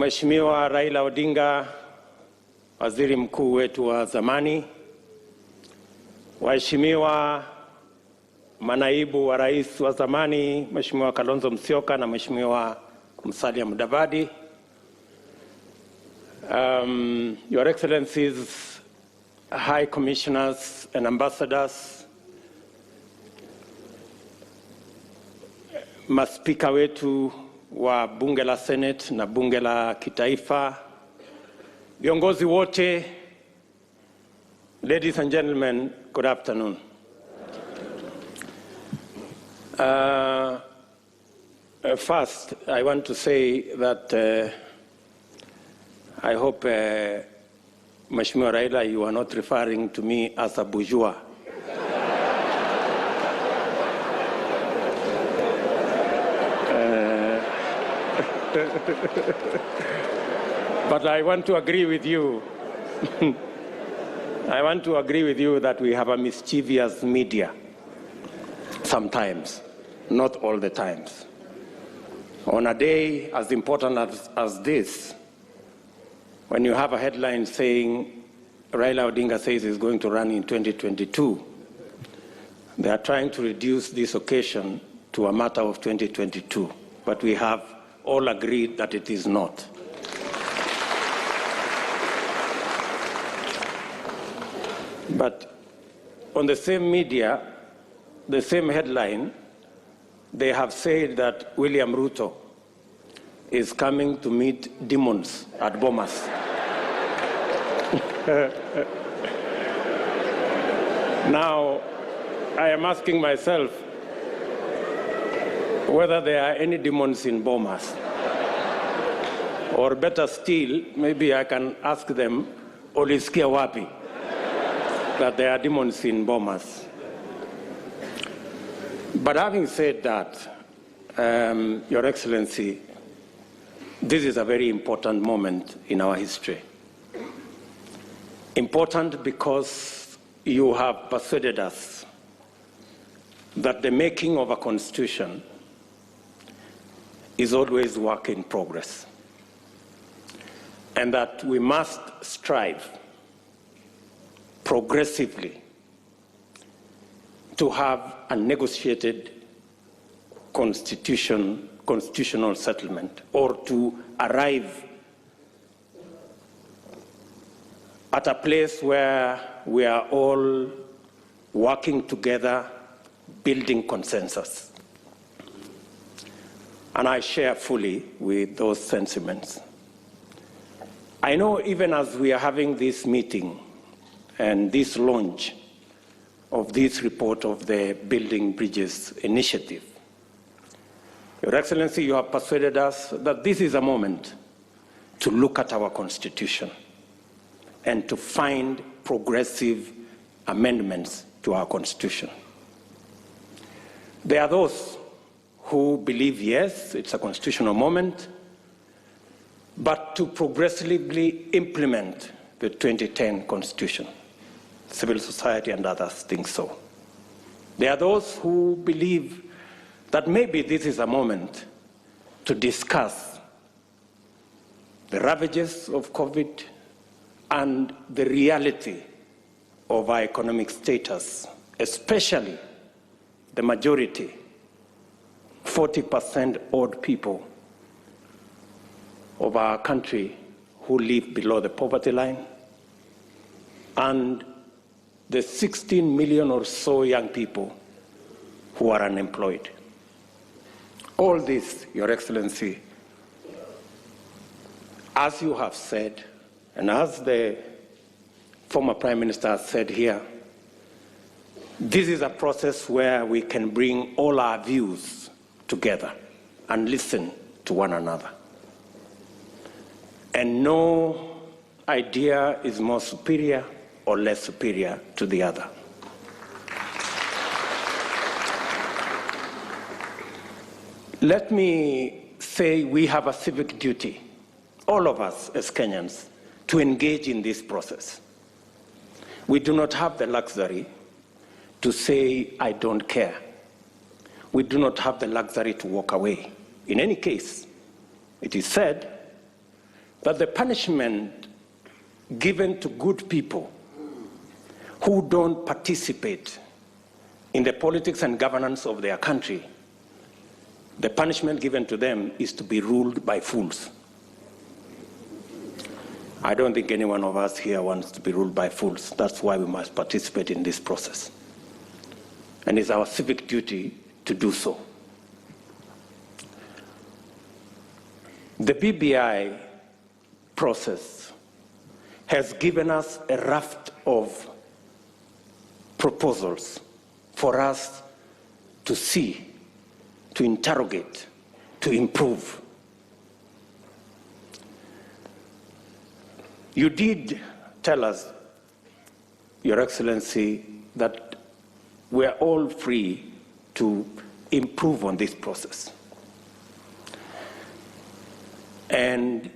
Mheshimiwa Raila Odinga, waziri mkuu wetu wa zamani, waheshimiwa manaibu wa rais wa zamani, Mheshimiwa Kalonzo Musyoka na Mheshimiwa Musalia Mudavadi, Your Excellencies, High Commissioners and Ambassadors, maspika wetu wa bunge la Senate na bunge la kitaifa, viongozi wote, ladies and gentlemen, good afternoon. First, I want to say that I hope, Mheshimiwa Raila, you are not referring to me as a bourgeois. But I want to agree with you. I want to agree with you that we have a mischievous media sometimes, not all the times. On a day as important as this, when you have a headline saying Raila Odinga says he's going to run in 2022, they are trying to reduce this occasion to a matter of 2022. But we have all agreed that it is not. But on the same media, the same headline, they have said that William Ruto is coming to meet demons at Bomas. Now, I am asking myself whether there are any demons in Bomas. Or better still, maybe I can ask them, Olisikia wapi, that there are demons in Bomas. But having said that, Your Excellency, this is a very important moment in our history. Important because you have persuaded us that the making of a constitution is always work in progress, and that we must strive progressively to have a negotiated constitutional settlement, or to arrive at a place where we are all working together, building consensus. And I share fully with those sentiments. I know even as we are having this meeting and this launch of this report of the Building Bridges initiative, Your Excellency, you have persuaded us that this is a moment to look at our Constitution and to find progressive amendments to our Constitution. There are those who believe, yes, it's a constitutional moment, but to progressively implement the 2010 Constitution. Civil society and others think so. There are those who believe that maybe this is a moment to discuss the ravages of COVID and the reality of our economic status, especially the majority, 40% odd people of our country who live below the poverty line, and the 16 million or so young people who are unemployed. All this, Your Excellency, as you have said, and as the former Prime Minister has said here, this is a process where we can bring all our views together and listen to one another. And no idea is more superior or less superior to the other. Let me say we have a civic duty, all of us as Kenyans, to engage in this process. We do not have the luxury to say, I don't care. We do not have the luxury to walk away. In any case, it is said that the punishment given to good people who don't participate in the politics and governance of their country, the punishment given to them is to be ruled by fools. I don't think any one of us here wants to be ruled by fools. That's why we must participate in this process. And it's our civic duty to do so. The BBI process has given us a raft of proposals for us to see, to interrogate, to improve. You did tell us, Your Excellency, that we are all free to improve on this process. And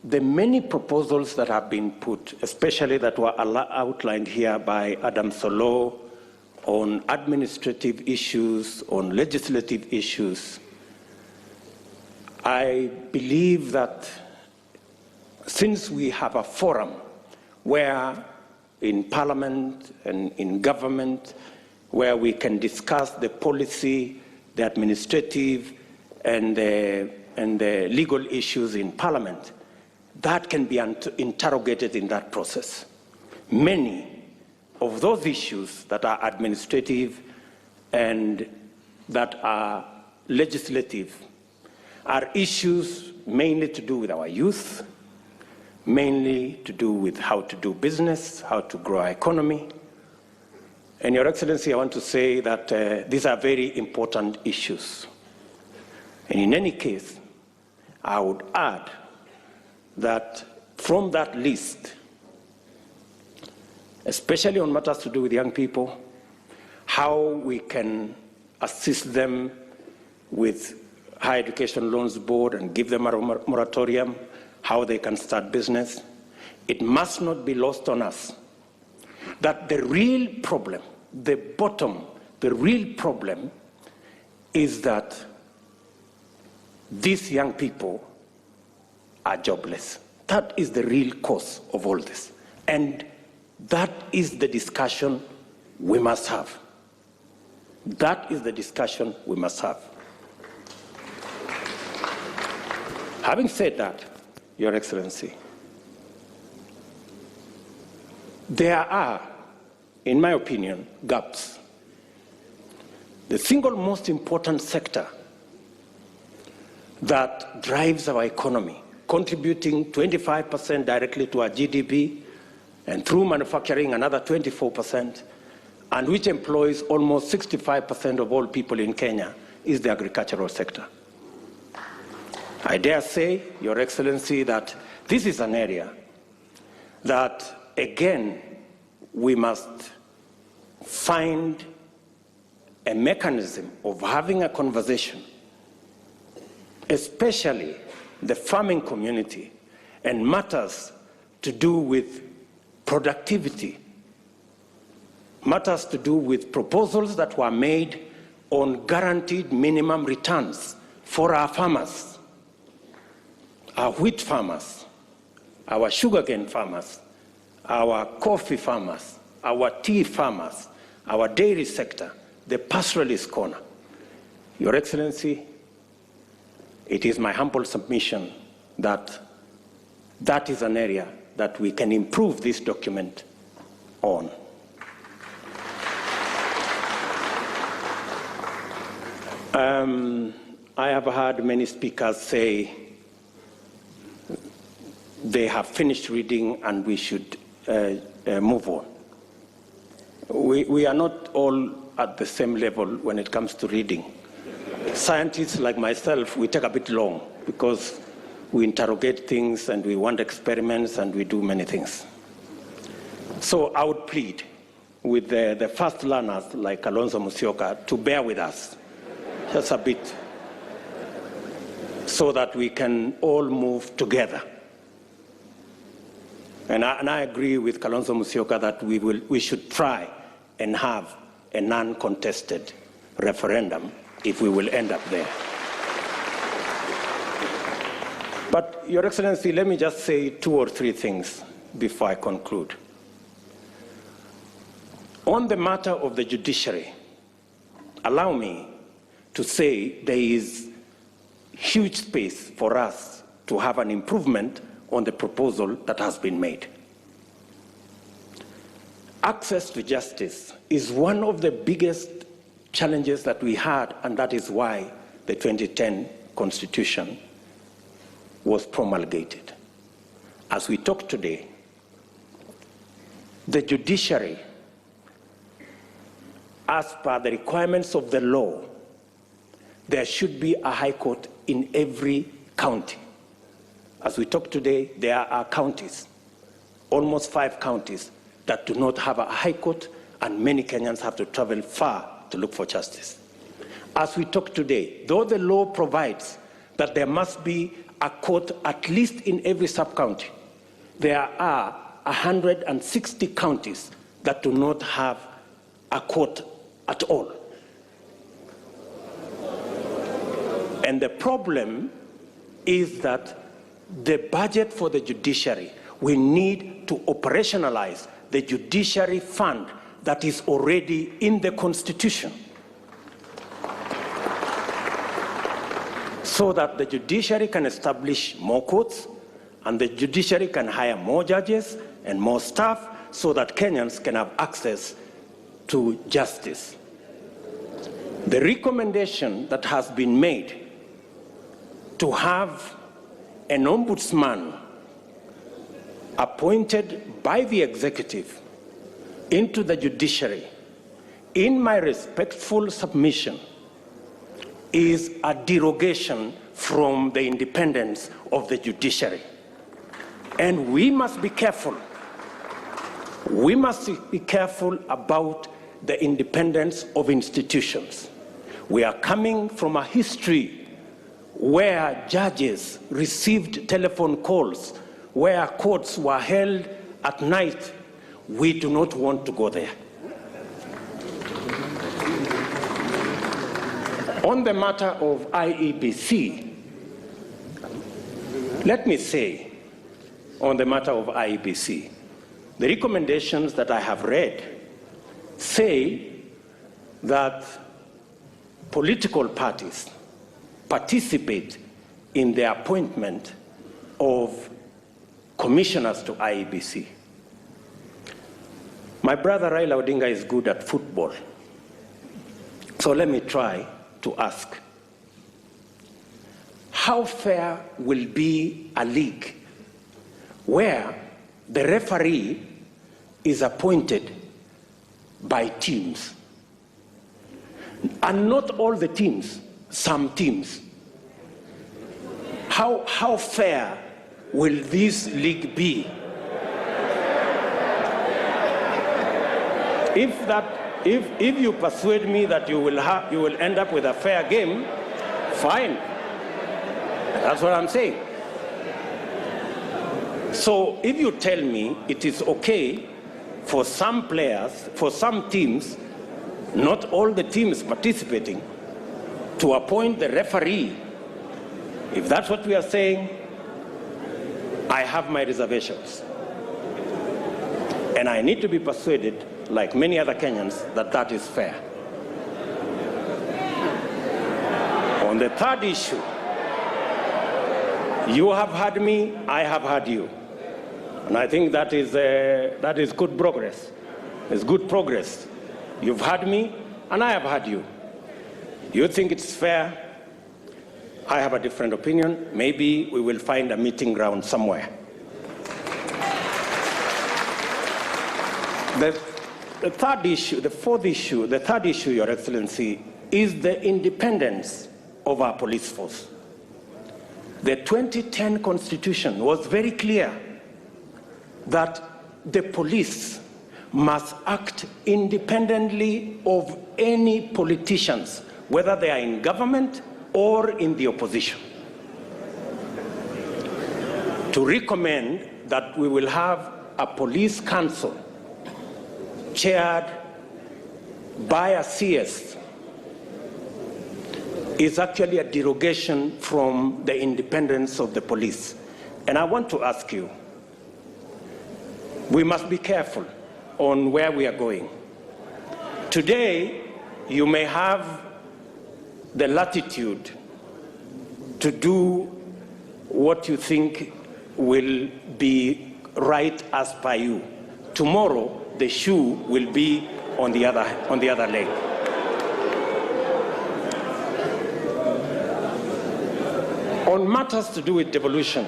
the many proposals that have been put, especially that were outlined here by Adam Solo on administrative issues, on legislative issues, I believe that since we have a forum where in Parliament and in government, where we can discuss the policy, the administrative, and the legal issues in Parliament, that can be interrogated in that process. Many of those issues that are administrative and that are legislative are issues mainly to do with our youth, mainly to do with how to do business, how to grow our economy. And Your Excellency, I want to say that these are very important issues. And in any case, I would add that from that list, especially on matters to do with young people, how we can assist them with Higher Education Loans Board and give them a moratorium, how they can start business, it must not be lost on us that the real problem, the real problem is that these young people are jobless. That is the real cause of all this. And that is the discussion we must have. That is the discussion we must have. Having said that, Your Excellency, there are, in my opinion, gaps. The single most important sector that drives our economy, contributing 25% directly to our GDP, and through manufacturing another 24%, and which employs almost 65% of all people in Kenya, is the agricultural sector. I dare say, Your Excellency, that this is an area that, again, we must find a mechanism of having a conversation, especially the farming community, and matters to do with productivity, matters to do with proposals that were made on guaranteed minimum returns for our farmers, our wheat farmers, our sugarcane farmers, our coffee farmers, our tea farmers, our dairy sector, the pastoralist corner. Your Excellency, it is my humble submission that that is an area that we can improve this document on. I have heard many speakers say they have finished reading and we should move on. We are not all at the same level when it comes to reading. Scientists like myself, we take a bit long because we interrogate things and we want experiments and we do many things. So I would plead with the first learners like Alonzo Musyoka to bear with us just a bit so that we can all move together. And I agree with Kalonzo Musyoka that we should try and have a non-contested referendum if we will end up there. But, Your Excellency, let me just say 2 or 3 things before I conclude. On the matter of the judiciary, allow me to say there is huge space for us to have an improvement on the proposal that has been made. Access to justice is one of the biggest challenges that we had, and that is why the 2010 Constitution was promulgated. As we talk today, the judiciary, as per the requirements of the law, there should be a high court in every county. As we talk today, there are counties, almost 5 counties, that do not have a high court, and many Kenyans have to travel far to look for justice. As we talk today, though the law provides that there must be a court at least in every sub-county, there are 160 counties that do not have a court at all. And the problem is that the budget for the judiciary, we need to operationalize the judiciary fund that is already in the Constitution, so that the judiciary can establish more courts and the judiciary can hire more judges and more staff so that Kenyans can have access to justice. The recommendation that has been made to have an ombudsman appointed by the executive into the judiciary, in my respectful submission, is a derogation from the independence of the judiciary. And we must be careful. We must be careful about the independence of institutions. We are coming from a history where judges received telephone calls, where courts were held at night. We do not want to go there. On the matter of IEBC, let me say, on the matter of IEBC, the recommendations that I have read say that political parties participate in the appointment of commissioners to IEBC. My brother Raila Odinga is good at football, so let me try to ask, how fair will be a league where the referee is appointed by teams, and not all the teams, some teams? How fair will this league be? If you persuade me that you will end up with a fair game, fine. That's what I'm saying. So if you tell me it is okay for some players, for some teams, not all the teams participating, to appoint the referee, if that's what we are saying, I have my reservations. And I need to be persuaded, like many other Kenyans, that that is fair. On the third issue, you have heard me, I have heard you. And I think that is good progress. It's good progress. You've heard me, and I have heard you. You think it's fair? I have a different opinion. Maybe we will find a meeting ground somewhere. The third issue, the fourth issue, the third issue, Your Excellency, is the independence of our police force. The 2010 Constitution was very clear that the police must act independently of any politicians, whether they are in government or in the opposition. To recommend that we will have a police council chaired by a CS is actually a derogation from the independence of the police. And I want to ask you, we must be careful on where we are going. Today, you may have the latitude to do what you think will be right as per you. Tomorrow, the shoe will be on the other leg. On matters to do with devolution,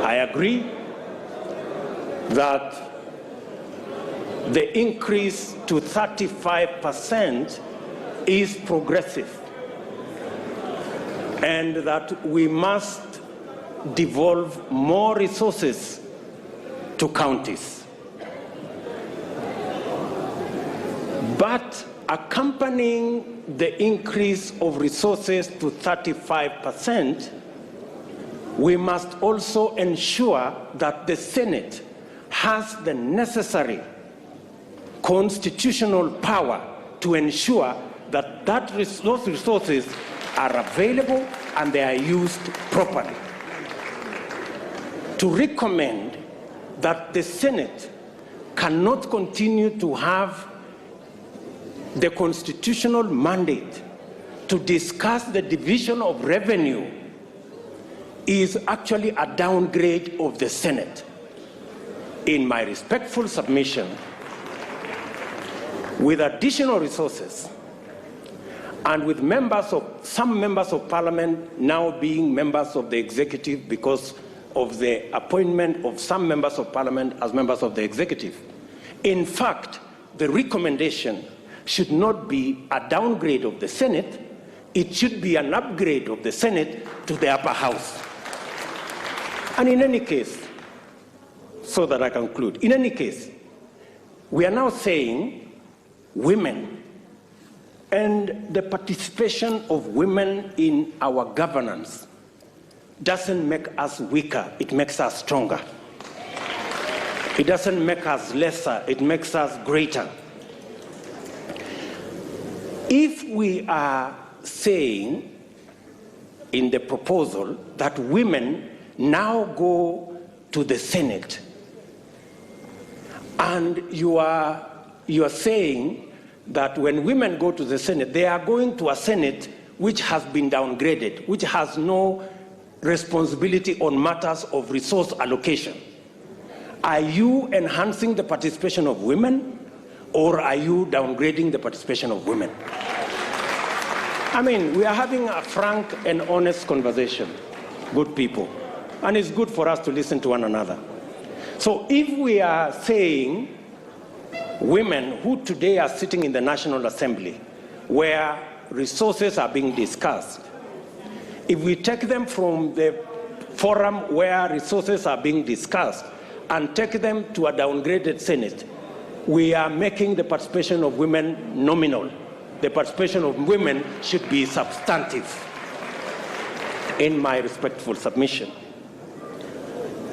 I agree that the increase to 35% is progressive, and that we must devolve more resources to counties. But accompanying the increase of resources to 35%, we must also ensure that the Senate has the necessary constitutional power to ensure that those resources are available and they are used properly. To recommend that the Senate cannot continue to have the constitutional mandate to discuss the division of revenue is actually a downgrade of the Senate. In my respectful submission, with additional resources and with some members of parliament now being members of the executive because of the appointment of some members of parliament as members of the executive, in fact, the recommendation should not be a downgrade of the Senate, it should be an upgrade of the Senate to the upper house. And in any case, so that I conclude, in any case, we are now saying women and the participation of women in our governance doesn't make us weaker, it makes us stronger. It doesn't make us lesser, it makes us greater. If we are saying in the proposal that women now go to the Senate, and you are saying that when women go to the Senate, they are going to a Senate which has been downgraded, which has no responsibility on matters of resource allocation. Are you enhancing the participation of women, or are you downgrading the participation of women? I mean, we are having a frank and honest conversation, good people, and it's good for us to listen to one another. So if we are saying women who today are sitting in the National Assembly, where resources are being discussed, if we take them from the forum where resources are being discussed and take them to a downgraded Senate, we are making the participation of women nominal. The participation of women should be substantive, in my respectful submission.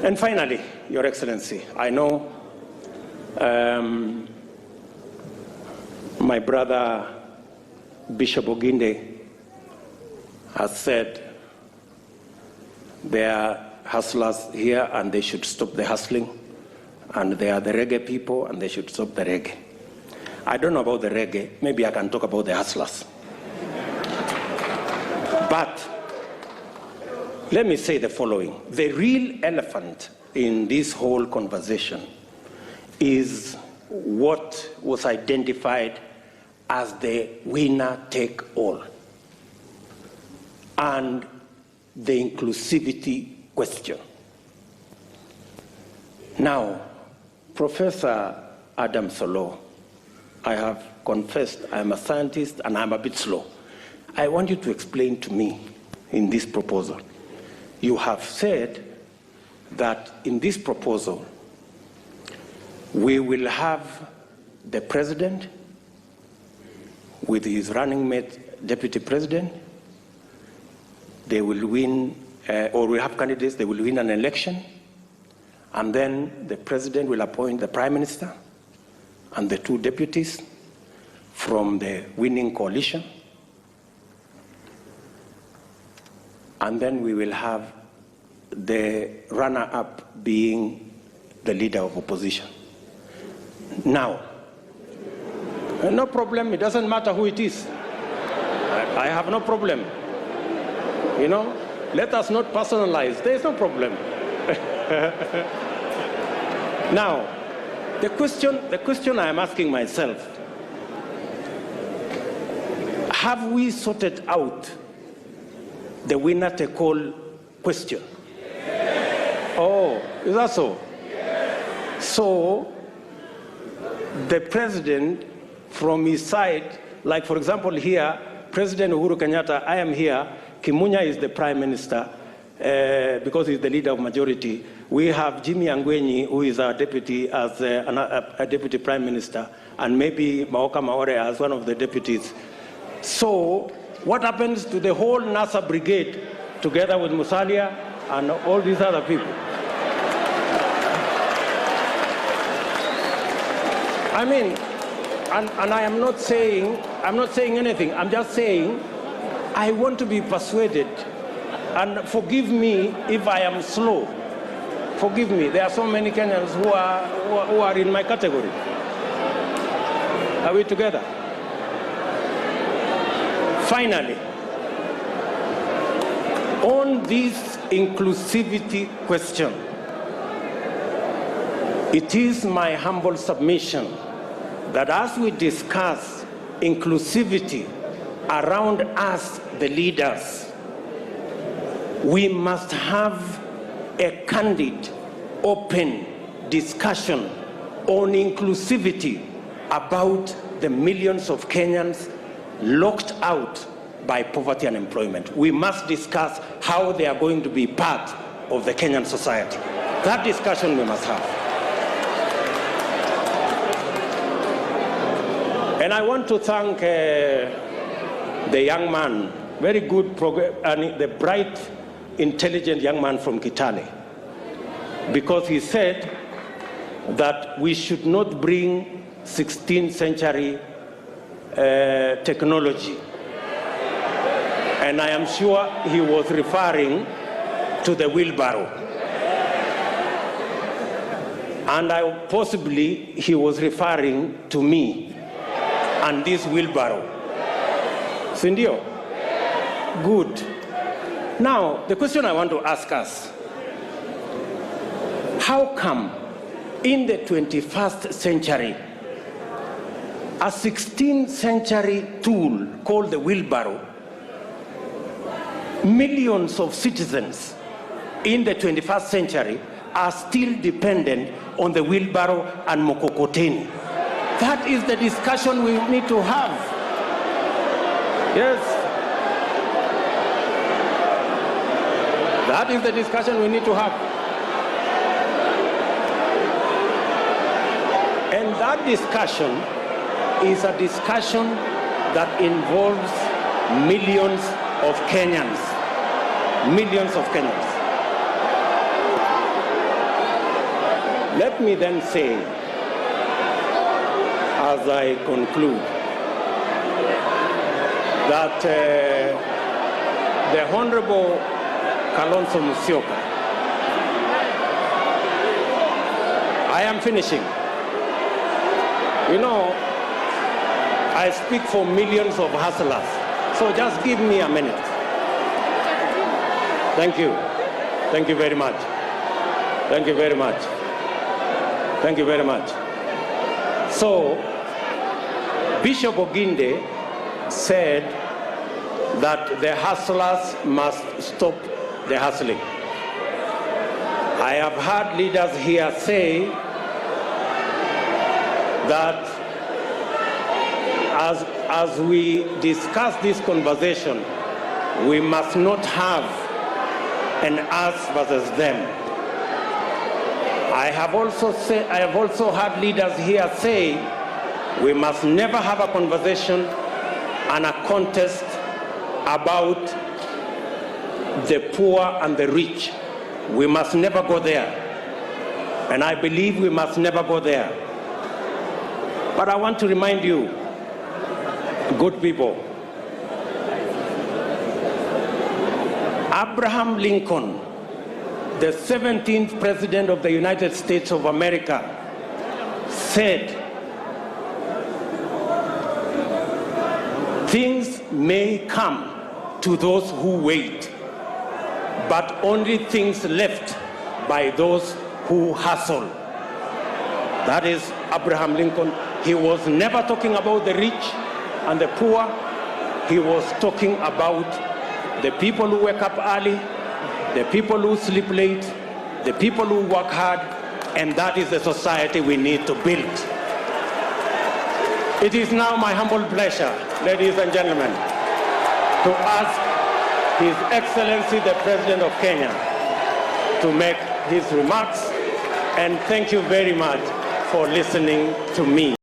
And finally, Your Excellency, I know my brother Bishop Oginde has said there are hustlers here and they should stop the hustling, and they are the reggae people and they should stop the reggae. I don't know about the reggae, maybe I can talk about the hustlers. But let me say the following. The real elephant in this whole conversation is what was identified as the winner-take-all and the inclusivity question. Now, Professor Adam Solo, I have confessed I'm a scientist and I'm a bit slow. I want you to explain to me in this proposal. You have said that in this proposal, we will have the president with his running mate, deputy president. They will win, or we have candidates, they will win an election, and then the president will appoint the prime minister and the two deputies from the winning coalition, and then we will have the runner-up being the leader of opposition. Now, no problem, it doesn't matter who it is. I have no problem. You know, let us not personalize, there is no problem. Now, the question I am asking myself, have we sorted out the winner-take-all question? Oh, is that so? So, the president, from his side, like for example here, President Uhuru Kenyatta, I am here, Kimunya is the prime minister, because he's the leader of majority. We have Jimmy Angwenyi, who is our deputy, as a deputy prime minister, and maybe Maoka Maore as one of the deputies. So, what happens to the whole NASA brigade, together with Musalia and all these other people? I mean, and I am not saying anything. I'm just saying, I want to be persuaded. And forgive me if I am slow. Forgive me. There are so many Kenyans who are in my category. Are we together? Finally, on this inclusivity question, it is my humble submission that as we discuss inclusivity around us, the leaders, we must have a candid, open discussion on inclusivity about the millions of Kenyans locked out by poverty and unemployment. We must discuss how they are going to be part of the Kenyan society. That discussion we must have. And I want to thank the young man, very good, and the bright, intelligent young man from Kitale, because he said that we should not bring 16th century technology. And I am sure he was referring to the wheelbarrow. And possibly he was referring to me and this wheelbarrow. Sindio? Good. Now, the question I want to ask us, how come in the 21st century, a 16th century tool called the wheelbarrow, millions of citizens in the 21st century are still dependent on the wheelbarrow and mokokoteni? That is the discussion we need to have. Yes. That is the discussion we need to have. And that discussion is a discussion that involves millions of Kenyans. Millions of Kenyans. Let me then say, as I conclude, that the Honorable Kalonzo Musyoka, I am finishing. You know, I speak for millions of hustlers, so just give me a minute. Thank you. Thank you very much. Thank you very much. Thank you very much. So, Bishop Oginde said that the hustlers must stop the hustling. I have heard leaders here say that as we discuss this conversation, we must not have an us versus them. I have also heard leaders here say we must never have a conversation and a contest about the poor and the rich. We must never go there. And I believe we must never go there. But I want to remind you, good people, Abraham Lincoln, the 17th President of the United States of America, said, "Things may come to those who wait, but only things left by those who hustle." That is Abraham Lincoln. He was never talking about the rich and the poor. He was talking about the people who wake up early, the people who sleep late, the people who work hard, and that is the society we need to build. It is now my humble pleasure, ladies and gentlemen, to ask His Excellency the President of Kenya to make his remarks, and thank you very much for listening to me.